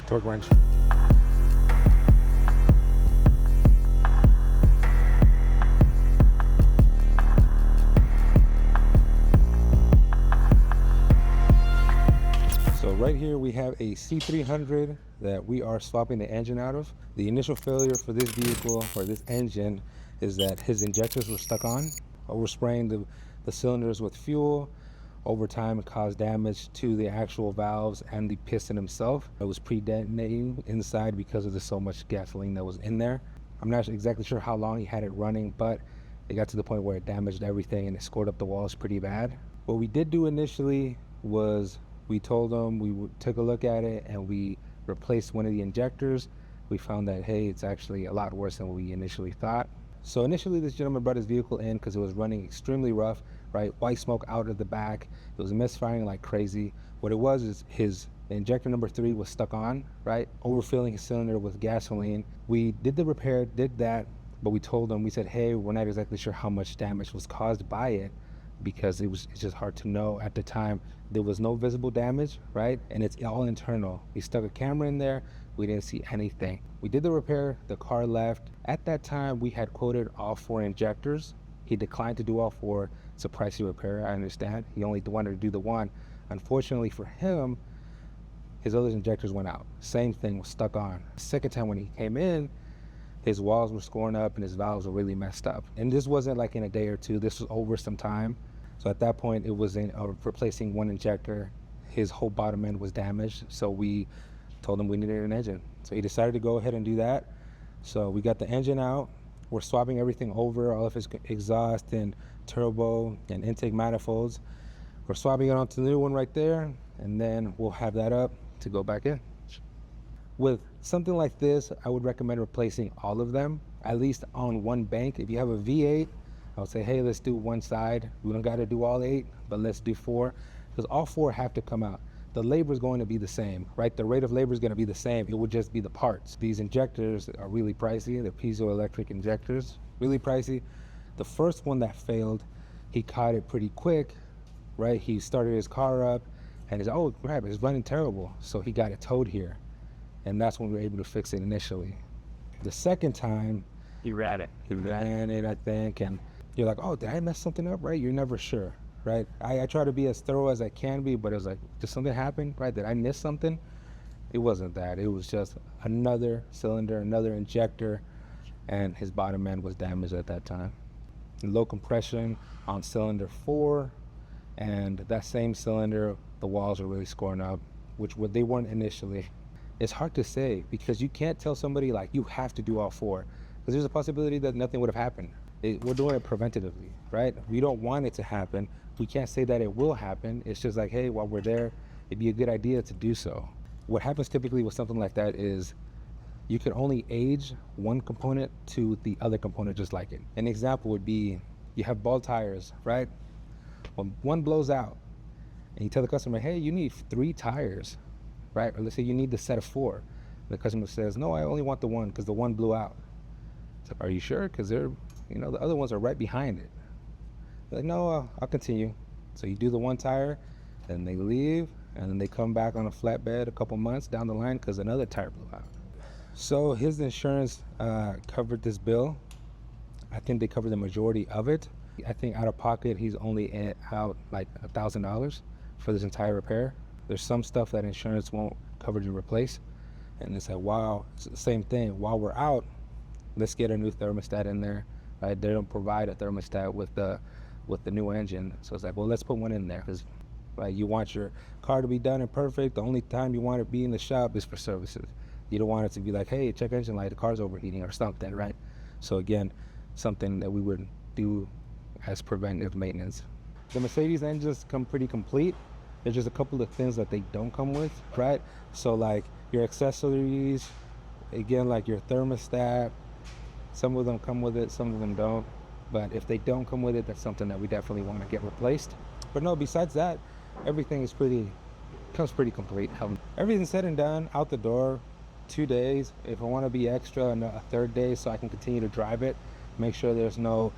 torque wrench. So right here we have a C300 that we are swapping the engine out of. The initial failure for this vehicle, or this engine, is that his injectors were stuck on. Overspraying the cylinders with fuel over time, it caused damage to the actual valves and the piston himself. It was pre-detonating inside because of the so much gasoline that was in there. I'm not exactly sure how long he had it running, but it got to the point where it damaged everything and it scored up the walls pretty bad. What we did do initially was we told them, we took a look at it and we replaced one of the injectors. We found that, hey, it's actually a lot worse than what we initially thought. So initially this gentleman brought his vehicle in because it was running extremely rough, right? White smoke out of the back. It was misfiring like crazy. What it was is his injector number 3 was stuck on, right? Overfilling his cylinder with gasoline. We did the repair, did that, but we told them, we said, hey, we're not exactly sure how much damage was caused by it, because it's just hard to know at the time. There was no visible damage, right? And it's all internal. We stuck a camera in there. We didn't see anything. We did the repair, the car left. At that time, we had quoted all 4 injectors. He declined to do all 4. It's a pricey repair, I understand. He only wanted to do the one. Unfortunately for him, his other injectors went out. Same thing, was stuck on. Second time when he came in, his walls were scoring up and his valves were really messed up. And this wasn't like in a day or two, this was over some time. So at that point, it was in replacing one injector. His whole bottom end was damaged, so we told him we needed an engine. So he decided to go ahead and do that. So we got the engine out. We're swapping everything over, all of his exhaust and turbo and intake manifolds. We're swapping it onto the new one right there, and then we'll have that up to go back in. With something like this, I would recommend replacing all of them, at least on one bank. If you have a V8, I would say, hey, let's do one side. We don't got to do all 8, but let's do 4, because all 4 have to come out. The labor is going to be the same, right? The rate of labor is going to be the same. It would just be the parts. These injectors are really pricey. They're piezoelectric injectors, really pricey. The first one that failed, he caught it pretty quick, right? He started his car up and he's, oh crap, it's running terrible. So he got it towed here. And that's when we were able to fix it initially. The second time, He ran it. he ran it, I think, and you're like, oh, did I mess something up, right? You're never sure, right? I try to be as thorough as I can be, but it was like, did something happen, right? Did I miss something? It wasn't that. It was just another cylinder, another injector, and his bottom end was damaged at that time. Low compression on cylinder 4, and that same cylinder, the walls are really scoring up, which they weren't initially. It's hard to say, because you can't tell somebody like you have to do all 4, because there's a possibility that nothing would have happened. We're doing it preventatively, right? We don't want it to happen. We can't say that it will happen. It's just like, hey, while we're there, it'd be a good idea to do so. What happens typically with something like that is you can only age one component to the other component just like it. An example would be, you have ball tires, right? When one blows out and you tell the customer, hey, you need 3 tires, right? Or let's say you need the set of 4. The customer says, no, I only want the one because the one blew out. So, are you sure? Because they're, the other ones are right behind it. They're like, no, I'll continue. So you do the 1 tire, then they leave, and then they come back on a flatbed a couple months down the line because another tire blew out. So his insurance covered this bill. I think they covered the majority of it. I think out of pocket, he's only out like $1,000 for this entire repair. There's some stuff that insurance won't cover to replace. And it's like, wow, it's the same thing. While we're out, let's get a new thermostat in there, right? They don't provide a thermostat with the new engine. So it's like, well, let's put one in there, because right, you want your car to be done and perfect. The only time you want it to be in the shop is for services. You don't want it to be like, hey, check engine light, the car's overheating or something, right? So again, something that we would do as preventive maintenance. The Mercedes engines come pretty complete. There's just a couple of things that they don't come with, right? So like your accessories, again, like your thermostat, some of them come with it, some of them don't. But if they don't come with it, that's something that we definitely want to get replaced. But no, besides that, everything is comes pretty complete. Everything's said and done, out the door, 2 days. If I want to be extra, a 3rd day so I can continue to drive it, make sure there's no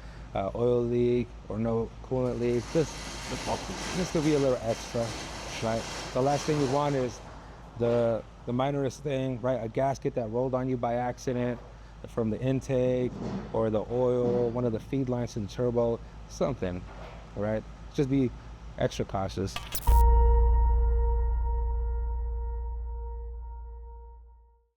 oil leak or no coolant leak, just to be a little extra, right? The last thing we want is the the minorest thing, right? A gasket that rolled on you by accident from the intake, or the oil, one of the feed lines in the turbo, something, all right? Just be extra cautious.